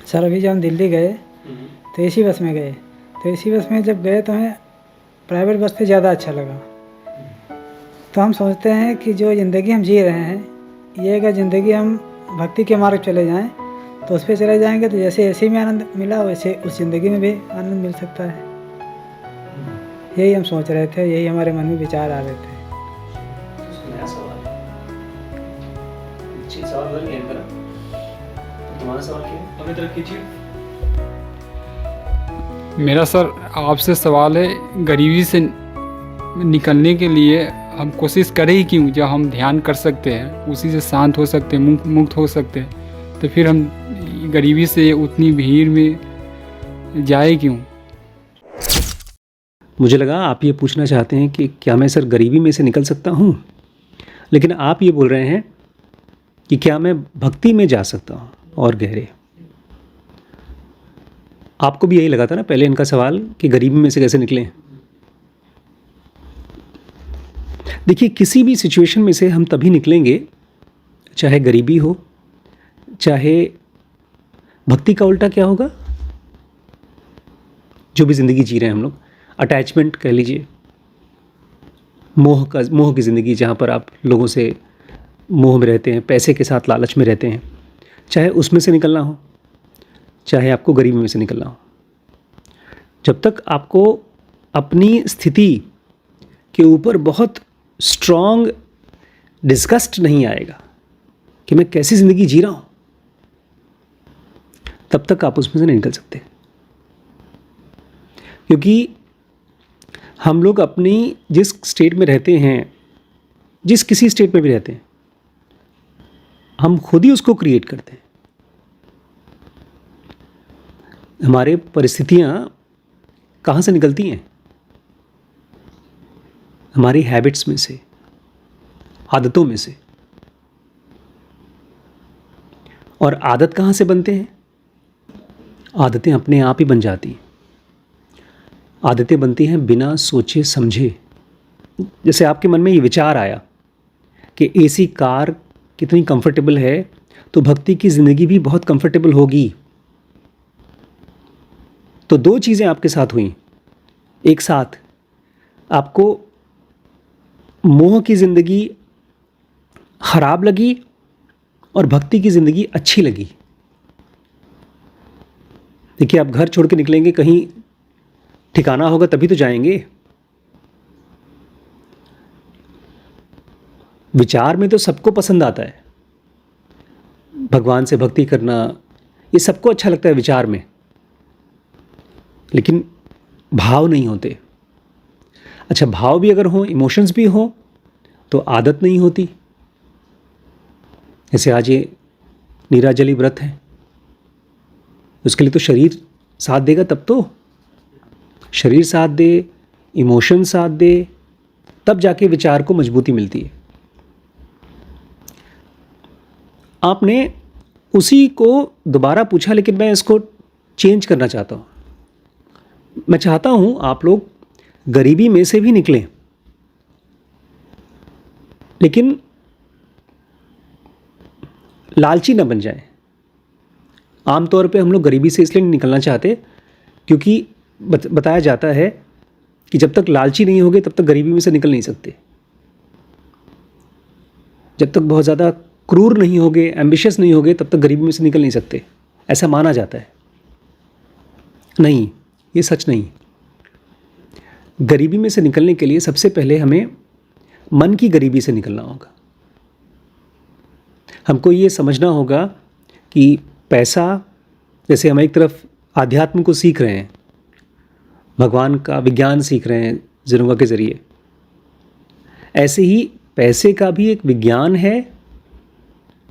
Sir अभी जब हम दिल्ली गए तो एसी बस में गए, तो एसी बस में जब गए तो हमें प्राइवेट बस से ज़्यादा अच्छा लगा। तो हम सोचते हैं कि जो ज़िंदगी हम जी रहे हैं, ये अगर ज़िंदगी हम भक्ति के मार्ग चले जाएं तो उस पर चले जाएंगे तो जैसे एसी में आनंद मिला वैसे उस ज़िंदगी में भी आनंद मिल सकता है। यही हम सोच रहे थे, यही हमारे मन में विचार आ रहे थे। नया सवाल है। सवाल बदल गया मेरा। तुम्हारा सवाल क्या है? अपनी तरफ कीजिए। मेरा सर आपसे सवाल है, गरीबी से निकलने के लिए हम कोशिश करें ही क्यों? जब हम ध्यान कर सकते हैं, उसी से शांत हो सकते हैं, मुक्त हो सकते हैं, तो फिर हम गरीबी से उतनी भीड़ में जाए क्यों? मुझे लगा आप ये पूछना चाहते हैं कि क्या मैं सर गरीबी में से निकल सकता हूँ, लेकिन आप ये बोल रहे हैं कि क्या मैं भक्ति में जा सकता हूँ और गहरे। आपको भी यही लगा था ना पहले इनका सवाल कि गरीबी में से कैसे निकलें। देखिए, किसी भी सिचुएशन में से हम तभी निकलेंगे, चाहे गरीबी हो, चाहे भक्ति का उल्टा क्या होगा, जो भी ज़िंदगी जी रहे हैं हम लोग, अटैचमेंट कह लीजिए, मोह की ज़िंदगी, जहाँ पर आप लोगों से मोह में रहते हैं, पैसे के साथ लालच में रहते हैं, चाहे उसमें से निकलना हो, चाहे आपको गरीबी में से निकलना हो। जब तक आपको अपनी स्थिति के ऊपर बहुत स्ट्रॉन्ग डिस्गस्ट नहीं आएगा कि मैं कैसी ज़िंदगी जी रहा हूँ, तब तक आप उसमें से नहीं निकल सकते। क्योंकि हम लोग अपनी जिस स्टेट में रहते हैं, जिस किसी स्टेट में भी रहते हैं, हम खुद ही उसको क्रिएट करते हैं। हमारे परिस्थितियाँ कहाँ से निकलती हैं? हमारी हैबिट्स में से, आदतों में से। और आदत कहाँ से बनते हैं? आदतें अपने आप ही बन जाती हैं। आदतें बनती हैं बिना सोचे समझे। जैसे आपके मन में ये विचार आया कि एसी कार कितनी कंफर्टेबल है, तो भक्ति की ज़िंदगी भी बहुत कंफर्टेबल होगी। तो दो चीज़ें आपके साथ हुई एक साथ। आपको मोह की ज़िंदगी खराब लगी और भक्ति की ज़िंदगी अच्छी लगी। देखिए, आप घर छोड़ के निकलेंगे, कहीं ठिकाना होगा तभी तो जाएंगे। विचार में तो सबको पसंद आता है, भगवान से भक्ति करना, ये सबको अच्छा लगता है विचार में, लेकिन भाव नहीं होते। अच्छा, भाव भी अगर हो, इमोशंस भी हो, तो आदत नहीं होती। जैसे आज ये नीराजली व्रत है, उसके लिए तो शरीर साथ देगा, तब तो शरीर साथ दे, इमोशन साथ दे, तब जाके विचार को मजबूती मिलती है। आपने उसी को दोबारा पूछा, लेकिन मैं इसको चेंज करना चाहता हूँ। मैं चाहता हूँ आप लोग गरीबी में से भी निकलें, लेकिन लालची न बन जाएं। आमतौर पे हम लोग गरीबी से इसलिए नहीं निकलना चाहते क्योंकि बताया जाता है कि जब तक लालची नहीं होगे तब तक गरीबी में से निकल नहीं सकते। जब तक बहुत ज़्यादा क्रूर नहीं होगे, एम्बिशियस नहीं होगे, तब तक गरीबी में से निकल नहीं सकते, ऐसा माना जाता है। नहीं, ये सच नहीं। गरीबी में से निकलने के लिए सबसे पहले हमें मन की गरीबी से निकलना होगा। हमको ये समझना होगा कि पैसा, जैसे हम एक तरफ आध्यात्म को सीख रहे हैं, भगवान का विज्ञान सीख रहे हैं ज़िनुंगा के ज़रिए, ऐसे ही पैसे का भी एक विज्ञान है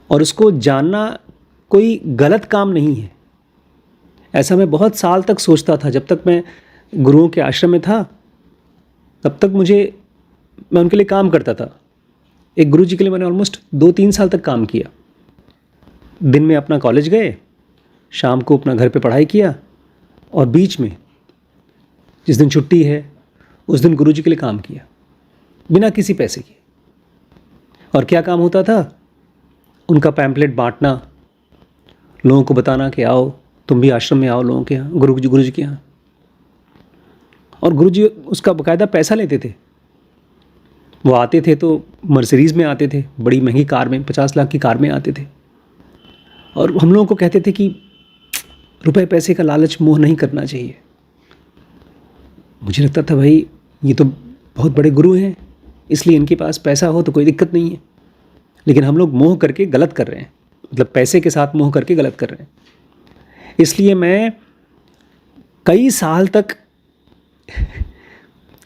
और उसको जानना कोई गलत काम नहीं है। ऐसा मैं बहुत साल तक सोचता था। जब तक मैं गुरुओं के आश्रम में था, तब तक मैं उनके लिए काम करता था। एक गुरु जी के लिए मैंने ऑलमोस्ट 2-3 साल तक काम किया। दिन में अपना कॉलेज गए, शाम को अपना घर पे पढ़ाई किया, और बीच में जिस दिन छुट्टी है उस दिन गुरु जी के लिए काम किया, बिना किसी पैसे के। और क्या काम होता था? उनका पैम्पलेट बांटना, लोगों को बताना कि आओ तुम भी आश्रम में आओ लोगों के यहाँ, गुरु जी के यहाँ। और गुरु जी उसका बाकायदा पैसा लेते थे। वो आते थे तो मर्सिडीज़ में आते थे, बड़ी महंगी कार में, 50 लाख की कार में आते थे। और हम लोगों को कहते थे कि रुपए पैसे का लालच मोह नहीं करना चाहिए। मुझे लगता था भाई ये तो बहुत बड़े गुरु हैं, इसलिए इनके पास पैसा हो तो कोई दिक्कत नहीं है। लेकिन हम लोग मोह करके गलत कर रहे हैं, मतलब पैसे के साथ मोह करके गलत कर रहे हैं। इसलिए मैं कई साल तक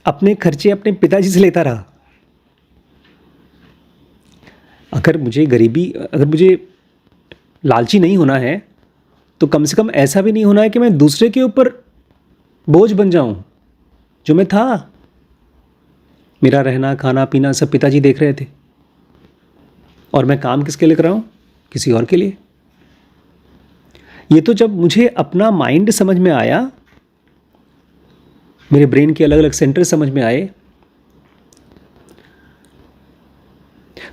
अपने खर्चे अपने पिताजी से लेता रहा। अगर मुझे लालची नहीं होना है तो कम से कम ऐसा भी नहीं होना है कि मैं दूसरे के ऊपर बोझ बन जाऊं, जो मैं था। मेरा रहना खाना पीना सब पिताजी देख रहे थे, और मैं काम किसके लिए कर रहा हूं? किसी और के लिए। ये तो जब मुझे अपना माइंड समझ में आया, मेरे ब्रेन के अलग अलग सेंटर समझ में आए,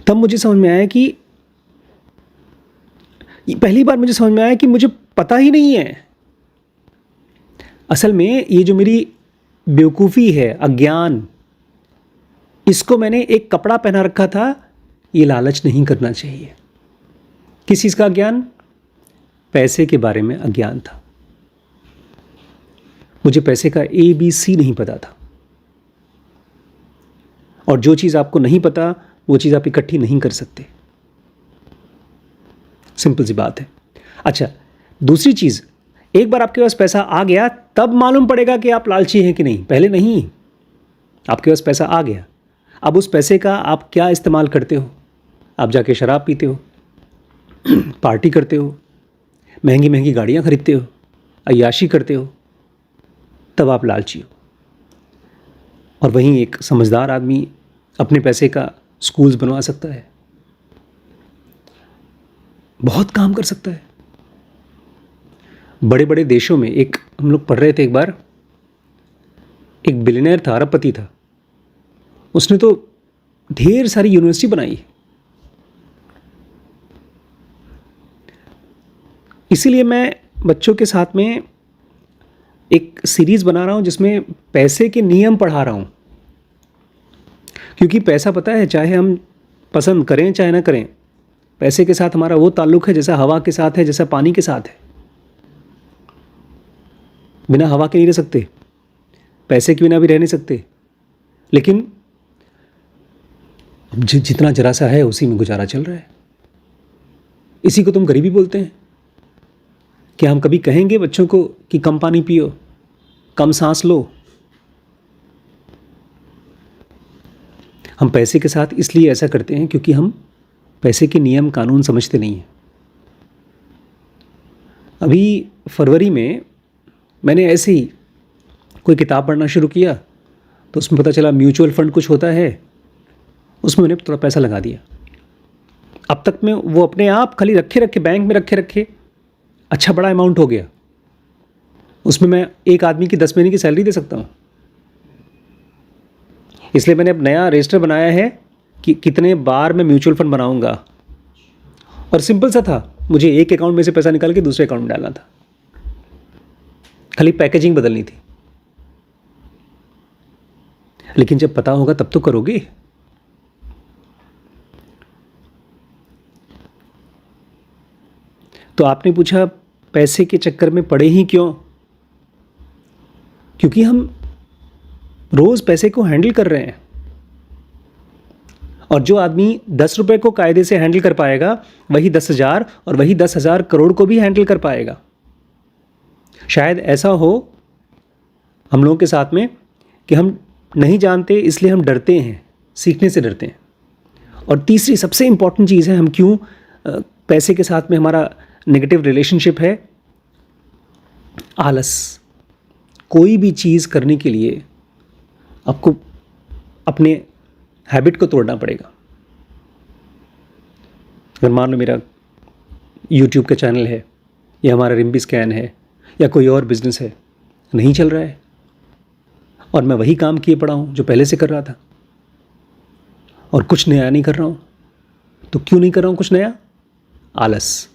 तब मुझे समझ में आया कि पहली बार मुझे समझ में आया कि मुझे पता ही नहीं है। असल में ये जो मेरी बेवकूफ़ी है, अज्ञान, इसको मैंने एक कपड़ा पहना रखा था, ये लालच नहीं करना चाहिए। किस चीज़ का अज्ञान? पैसे के बारे में अज्ञान था। मुझे पैसे का ABC नहीं पता था। और जो चीज़ आपको नहीं पता वो चीज़ आप इकट्ठी नहीं कर सकते। सिंपल सी बात है। अच्छा, दूसरी चीज़, एक बार आपके पास पैसा आ गया तब मालूम पड़ेगा कि आप लालची हैं कि नहीं, पहले नहीं। आपके पास पैसा आ गया, अब उस पैसे का आप क्या इस्तेमाल करते हो? आप जाके शराब पीते हो, पार्टी करते हो, महंगी महंगी गाड़ियाँ खरीदते हो, अय्याशी करते हो, तब आप लालची हो। और वहीं एक समझदार आदमी अपने पैसे का स्कूल्स बनवा सकता है, बहुत काम कर सकता है। बड़े बड़े देशों में, एक हम लोग पढ़ रहे थे एक बार, एक बिलियनर था, अरबपति था, उसने तो ढेर सारी यूनिवर्सिटी बनाई। इसीलिए मैं बच्चों के साथ में एक सीरीज़ बना रहा हूं जिसमें पैसे के नियम पढ़ा रहा हूं। क्योंकि पैसा, पता है, चाहे हम पसंद करें चाहे ना करें, पैसे के साथ हमारा वो ताल्लुक़ है जैसा हवा के साथ है, जैसा पानी के साथ है। बिना हवा के नहीं रह सकते, पैसे के बिना भी रह नहीं सकते। लेकिन जितना जरा सा है उसी में गुजारा चल रहा है। इसी को तुम गरीबी बोलते हैं। क्या हम कभी कहेंगे बच्चों को कि कम पानी पियो, कम सांस लो? हम पैसे के साथ इसलिए ऐसा करते हैं क्योंकि हम पैसे के नियम कानून समझते नहीं हैं। अभी फरवरी में मैंने ऐसे ही कोई किताब पढ़ना शुरू किया तो उसमें पता चला म्यूचुअल फंड कुछ होता है, उसमें मैंने थोड़ा पैसा लगा दिया। अब तक मैं वो अपने आप खाली रखे बैंक में रखे अच्छा बड़ा अमाउंट हो गया। उसमें मैं एक आदमी की 10 महीने की सैलरी दे सकता हूँ। इसलिए मैंने अब नया रजिस्टर बनाया है कि कितने बार मैं म्यूचुअल फंड बनाऊंगा। और सिंपल सा था, मुझे एक अकाउंट में से पैसा निकाल के दूसरे अकाउंट में डालना था, खाली पैकेजिंग बदलनी थी। लेकिन जब पता होगा तब तो करोगे। तो आपने पूछा पैसे के चक्कर में पड़े ही क्यों? क्योंकि हम रोज पैसे को हैंडल कर रहे हैं। और जो आदमी 10 रुपए को कायदे से हैंडल कर पाएगा वही 10,000 और वही 10,000 करोड़ को भी हैंडल कर पाएगा। शायद ऐसा हो हम लोगों के साथ में कि हम नहीं जानते, इसलिए हम डरते हैं, सीखने से डरते हैं। और तीसरी सबसे इंपॉर्टेंट चीज़ है, हम क्यों पैसे के साथ में हमारा नेगेटिव रिलेशनशिप है, आलस। कोई भी चीज़ करने के लिए आपको अपने हैबिट को तोड़ना पड़ेगा। अगर मान लो मेरा YouTube का चैनल है या हमारा रिम्बी स्कैन है या कोई और बिजनेस है, नहीं चल रहा है और मैं वही काम किए पड़ा हूँ जो पहले से कर रहा था और कुछ नया नहीं कर रहा हूँ, तो क्यों नहीं कर रहा हूँ कुछ नया? आलस।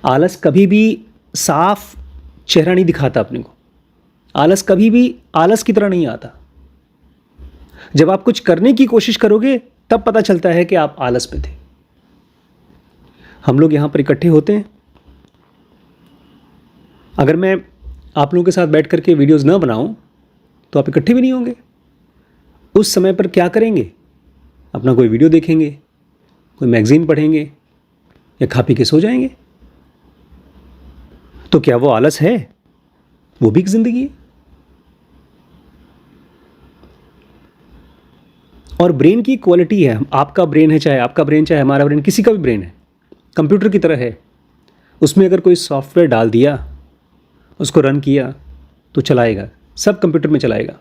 आलस कभी भी साफ चेहरा नहीं दिखाता अपने को। आलस कभी भी आलस की तरह नहीं आता। जब आप कुछ करने की कोशिश करोगे तब पता चलता है कि आप आलस में थे। हम लोग यहाँ पर इकट्ठे होते हैं। अगर मैं आप लोगों के साथ बैठ करके वीडियोस ना बनाऊं तो आप इकट्ठे भी नहीं होंगे। उस समय पर क्या करेंगे? अपना कोई वीडियो देखेंगे, कोई मैगज़ीन पढ़ेंगे या खा पी के सो जाएंगे। तो क्या वो आलस है? वो भी एक ज़िंदगी है। और ब्रेन की क्वालिटी है, आपका ब्रेन है चाहे आपका ब्रेन, चाहे हमारा ब्रेन, किसी का भी ब्रेन है, कंप्यूटर की तरह है। उसमें अगर कोई सॉफ्टवेयर डाल दिया, उसको रन किया तो चलाएगा, सब कंप्यूटर में चलाएगा।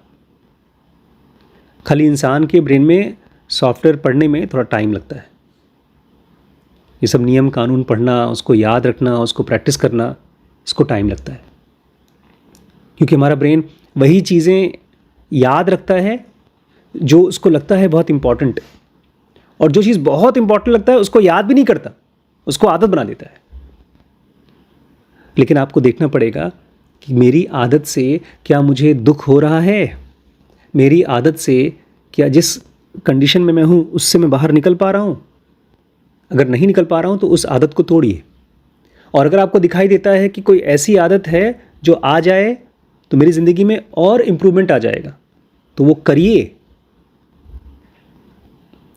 खाली इंसान के ब्रेन में सॉफ्टवेयर पढ़ने में थोड़ा टाइम लगता है। ये सब नियम कानून पढ़ना, उसको याद रखना, उसको प्रैक्टिस करना, इसको टाइम लगता है। क्योंकि हमारा ब्रेन वही चीज़ें याद रखता है जो उसको लगता है बहुत इम्पॉर्टेंट, और जो चीज़ बहुत इम्पॉर्टेंट लगता है उसको याद भी नहीं करता, उसको आदत बना देता है। लेकिन आपको देखना पड़ेगा कि मेरी आदत से क्या मुझे दुख हो रहा है, मेरी आदत से क्या जिस कंडीशन में मैं हूँ उससे मैं बाहर निकल पा रहा हूँ। अगर नहीं निकल पा रहा हूँ तो उस आदत को तोड़िए। और अगर आपको दिखाई देता है कि कोई ऐसी आदत है जो आ जाए तो मेरी ज़िंदगी में और इम्प्रूवमेंट आ जाएगा, तो वो करिए।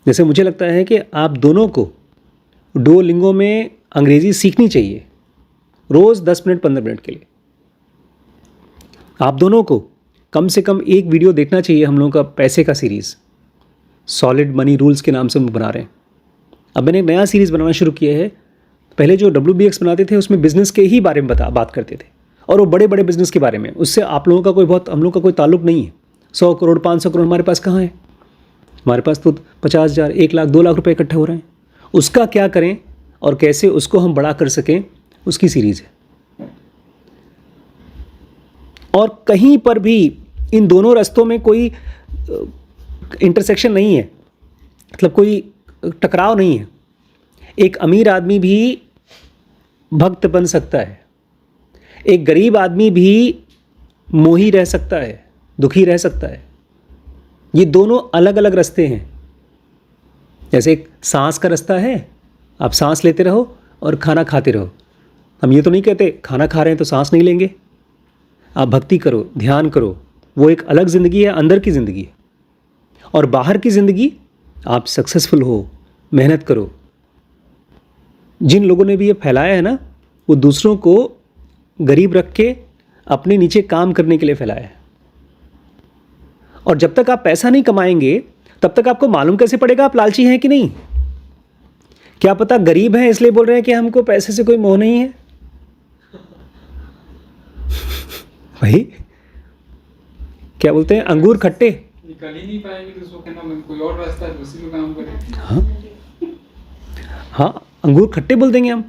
जैसे मुझे लगता है कि आप दोनों को डुओलिंगो में अंग्रेज़ी सीखनी चाहिए, रोज़ 10 मिनट 15 मिनट के लिए। आप दोनों को कम से कम एक वीडियो देखना चाहिए हम लोगों का पैसे का सीरीज़, सॉलिड मनी रूल्स के नाम से हम बना रहे हैं। अब मैंने एक नया सीरीज़ बनाना शुरू किया है। पहले जो WBX बनाते थे उसमें बिज़नेस के ही बारे में बात करते थे, और वो बड़े बड़े बिज़नेस के बारे में। उससे आप लोगों का हम लोगों का कोई ताल्लुक़ नहीं है। 100 करोड़ 500 करोड़ हमारे पास कहाँ है? हमारे पास तो 50,000 1 लाख 2 लाख रुपए इकट्ठे हो रहे हैं। उसका क्या करें और कैसे उसको हम बड़ा कर सकें, उसकी सीरीज़ है। और कहीं पर भी इन दोनों रास्तों में कोई इंटरसेक्शन नहीं है, मतलब कोई टकराव नहीं है। एक अमीर आदमी भी भक्त बन सकता है, एक गरीब आदमी भी मोही रह सकता है, दुखी रह सकता है। ये दोनों अलग अलग रास्ते हैं। जैसे एक सांस का रास्ता है, आप सांस लेते रहो और खाना खाते रहो। हम ये तो नहीं कहते खाना खा रहे हैं तो सांस नहीं लेंगे। आप भक्ति करो, ध्यान करो, वो एक अलग ज़िंदगी है, अंदर की ज़िंदगी है। और बाहर की ज़िंदगी, आप सक्सेसफुल हो, मेहनत करो। जिन लोगों ने भी ये फैलाया है ना, वो दूसरों को गरीब रख के अपने नीचे काम करने के लिए फैलाया है। और जब तक आप पैसा नहीं कमाएंगे तब तक आपको मालूम कैसे पड़ेगा आप लालची हैं कि नहीं? क्या पता गरीब हैं इसलिए बोल रहे हैं कि हमको पैसे से कोई मोह नहीं है। भाई क्या बोलते हैं, अंगूर खट्टे निकल ही नहीं पाएंगे तो उसको कहना कोई और रास्ता है, उसी में काम करें। हाँ, अंगूर खट्टे बोल देंगे हम।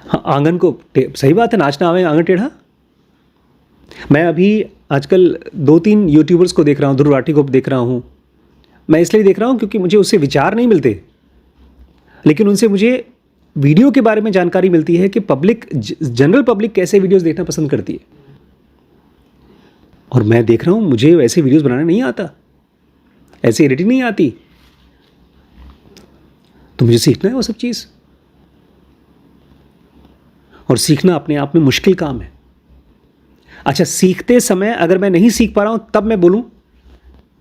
हाँ, आंगन को सही बात है, नाचना आवे आंगन टेढ़ा। मैं अभी आजकल 2-3 यूट्यूबर्स को देख रहा हूँ, ध्रुव राठी को देख रहा हूँ। मैं इसलिए देख रहा हूँ क्योंकि मुझे उससे विचार नहीं मिलते, लेकिन उनसे मुझे वीडियो के बारे में जानकारी मिलती है कि जनरल पब्लिक कैसे वीडियोस देखना पसंद करती है। और मैं देख रहा हूँ मुझे वैसे वीडियोस बनाना नहीं आता, ऐसे एडिटिंग नहीं आती, तो मुझे सीखना है वो सब चीज़। और सीखना अपने आप में मुश्किल काम है। अच्छा, सीखते समय अगर मैं नहीं सीख पा रहा हूँ तब मैं बोलूँ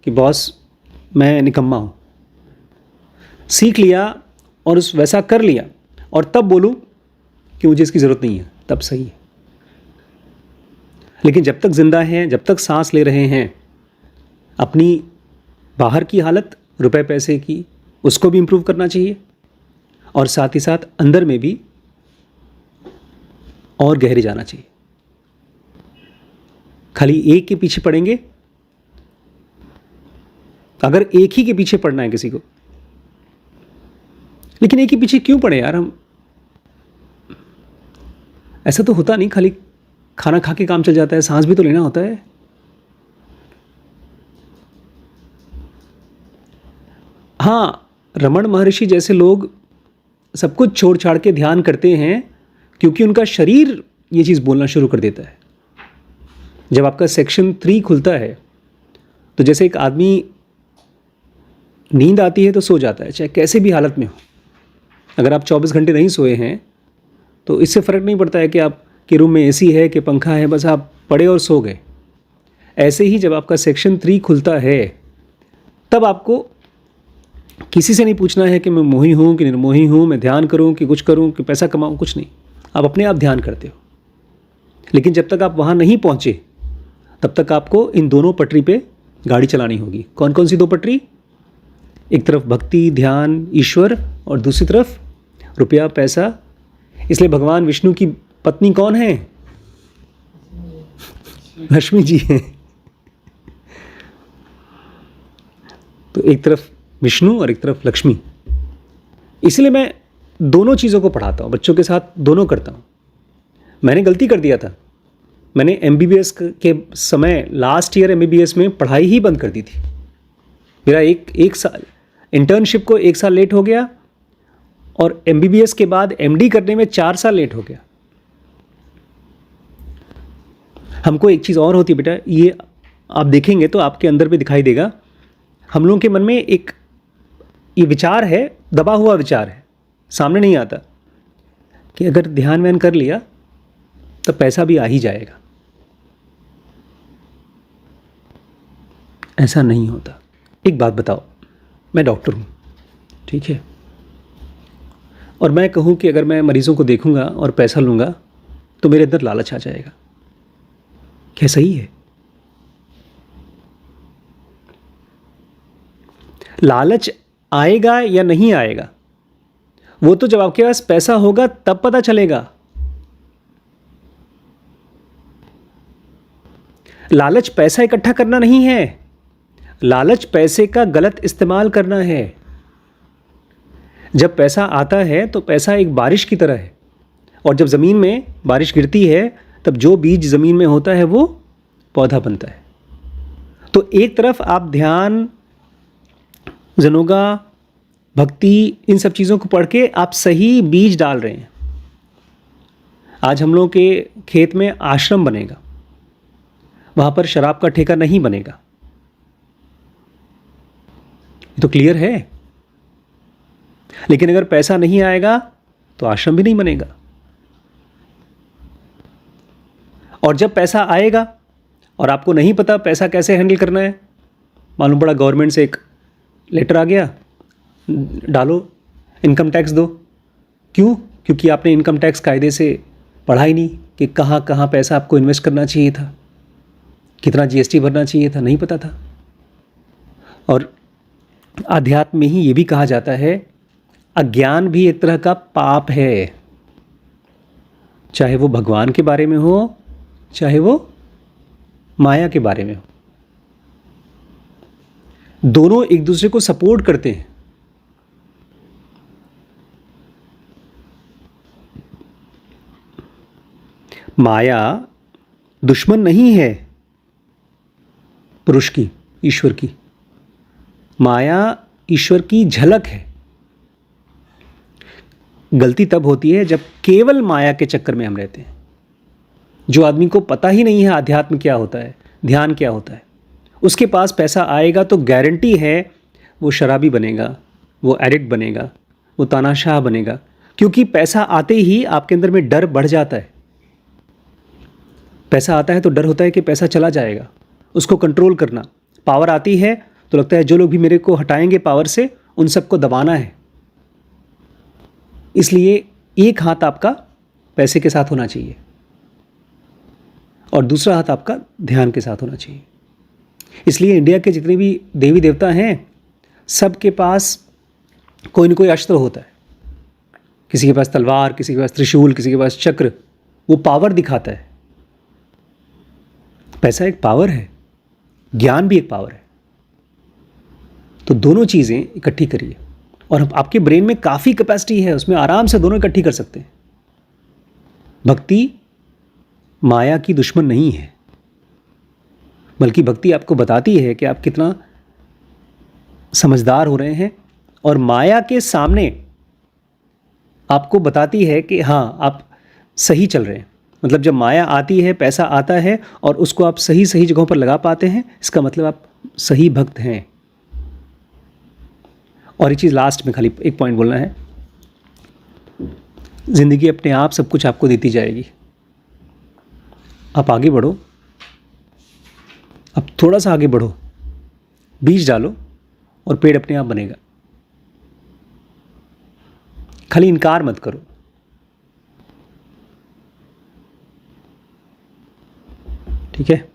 कि बॉस मैं निकम्मा हूँ। सीख लिया और उस वैसा कर लिया और तब बोलूँ कि मुझे इसकी ज़रूरत नहीं है, तब सही है। लेकिन जब तक ज़िंदा हैं, जब तक सांस ले रहे हैं, अपनी बाहर की हालत रुपए पैसे की उसको भी इम्प्रूव करना चाहिए, और साथ ही साथ अंदर में भी और गहरे जाना चाहिए। खाली एक के पीछे पड़ेंगे, अगर एक ही के पीछे पड़ना है किसी को, लेकिन एक ही पीछे क्यों पड़े यार हम? ऐसा तो होता नहीं खाली खाना खा के काम चल जाता है, सांस भी तो लेना होता है। हाँ, रमण महर्षि जैसे लोग सब कुछ छोड़ छाड़ के ध्यान करते हैं क्योंकि उनका शरीर ये चीज़ बोलना शुरू कर देता है। जब आपका सेक्शन 3 खुलता है तो जैसे एक आदमी नींद आती है तो सो जाता है, चाहे कैसे भी हालत में हो। अगर आप 24 घंटे नहीं सोए हैं तो इससे फ़र्क नहीं पड़ता है कि आपके रूम में एसी है कि पंखा है, बस आप पड़े और सो गए। ऐसे ही जब आपका सेक्शन 3 खुलता है तब आपको किसी से नहीं पूछना है कि मैं मोही हूँ कि निर्मोही हूँ, मैं ध्यान करूँ कि कुछ करूँ कि पैसा कमाऊँ, कुछ नहीं। आप अपने आप ध्यान करते हो। लेकिन जब तक आप वहाँ नहीं पहुँचे तब तक आपको इन दोनों पटरी पे गाड़ी चलानी होगी। कौन कौन सी 2 पटरी? एक तरफ भक्ति, ध्यान, ईश्वर, और दूसरी तरफ रुपया, पैसा। इसलिए भगवान विष्णु की पत्नी कौन है? लक्ष्मी जी हैं। तो एक तरफ विष्णु और एक तरफ लक्ष्मी। इसलिए मैं दोनों चीज़ों को पढ़ाता हूँ, बच्चों के साथ दोनों करता हूँ। मैंने गलती कर दिया था, मैंने MBBS के समय लास्ट ईयर MBBS में पढ़ाई ही बंद कर दी थी। मेरा एक साल इंटर्नशिप को 1 साल लेट हो गया और MBBS के बाद MD करने में 4 साल लेट हो गया। हमको एक चीज़ और होती है बेटा, ये आप देखेंगे तो आपके अंदर भी दिखाई देगा। हम लोगों के मन में एक ये विचार है, दबा हुआ विचार है, सामने नहीं आता कि अगर ध्यान व्यान कर लिया तो पैसा भी आ ही जाएगा। ऐसा नहीं होता। एक बात बताओ, मैं डॉक्टर हूँ, ठीक है, और मैं कहूँ कि अगर मैं मरीज़ों को देखूंगा और पैसा लूँगा तो मेरे अंदर लालच आ जाएगा। क्या सही है? लालच आएगा या नहीं आएगा वो तो जब आपके पास पैसा होगा तब पता चलेगा। लालच पैसा इकट्ठा करना नहीं है, लालच पैसे का गलत इस्तेमाल करना है। जब पैसा आता है तो पैसा एक बारिश की तरह है, और जब ज़मीन में बारिश गिरती है तब जो बीज ज़मीन में होता है वो पौधा बनता है। तो एक तरफ आप ध्यान, जनोगा, भक्ति, इन सब चीज़ों को पढ़ के आप सही बीज डाल रहे हैं। आज हम लोगों के खेत में आश्रम बनेगा, वहाँ पर शराब का ठेका नहीं बनेगा। ये तो क्लियर है। लेकिन अगर पैसा नहीं आएगा तो आश्रम भी नहीं बनेगा। और जब पैसा आएगा और आपको नहीं पता पैसा कैसे हैंडल करना है, मालूम पड़ा गवर्नमेंट से एक लेटर आ गया, डालो, इनकम टैक्स दो। क्यों? क्योंकि आपने इनकम टैक्स कायदे से पढ़ा ही नहीं कि कहाँ कहाँ पैसा आपको इन्वेस्ट करना चाहिए था, कितना GST भरना चाहिए था, नहीं पता था। और आध्यात्म में ही ये भी कहा जाता है, अज्ञान भी एक तरह का पाप है, चाहे वो भगवान के बारे में हो, चाहे वो माया के बारे में हो। दोनों एक दूसरे को सपोर्ट करते हैं। माया दुश्मन नहीं है पुरुष की, ईश्वर की। माया ईश्वर की झलक है। गलती तब होती है जब केवल माया के चक्कर में हम रहते हैं। जो आदमी को पता ही नहीं है आध्यात्म क्या होता है, ध्यान क्या होता है, उसके पास पैसा आएगा तो गारंटी है वो शराबी बनेगा, वो एडिक्ट बनेगा, वो तानाशाह बनेगा। क्योंकि पैसा आते ही आपके अंदर में डर बढ़ जाता है। पैसा आता है तो डर होता है कि पैसा चला जाएगा, उसको कंट्रोल करना। पावर आती है तो लगता है जो लोग भी मेरे को हटाएंगे पावर से, उन सबको दबाना है। इसलिए एक हाथ आपका पैसे के साथ होना चाहिए और दूसरा हाथ आपका ध्यान के साथ होना चाहिए। इसलिए इंडिया के जितने भी देवी देवता हैं, सबके पास कोई न कोई अस्त्र होता है। किसी के पास तलवार, किसी के पास त्रिशूल, किसी के पास चक्र। वो पावर दिखाता है। पैसा एक पावर है, ज्ञान भी एक पावर है। तो दोनों चीज़ें इकट्ठी करिए और आपके ब्रेन में काफ़ी कैपेसिटी है, उसमें आराम से दोनों इकट्ठी कर सकते हैं। भक्ति माया की दुश्मन नहीं है, बल्कि भक्ति आपको बताती है कि आप कितना समझदार हो रहे हैं, और माया के सामने आपको बताती है कि हाँ, आप सही चल रहे हैं। मतलब जब माया आती है, पैसा आता है और उसको आप सही सही जगहों पर लगा पाते हैं, इसका मतलब आप सही भक्त हैं। और ये चीज़ लास्ट में खाली एक पॉइंट बोलना है, ज़िंदगी अपने आप सब कुछ आपको देती जाएगी। आप आगे बढ़ो, अब थोड़ा सा आगे बढ़ो, बीज डालो और पेड़ अपने आप बनेगा। खाली इनकार मत करो। ठीक है।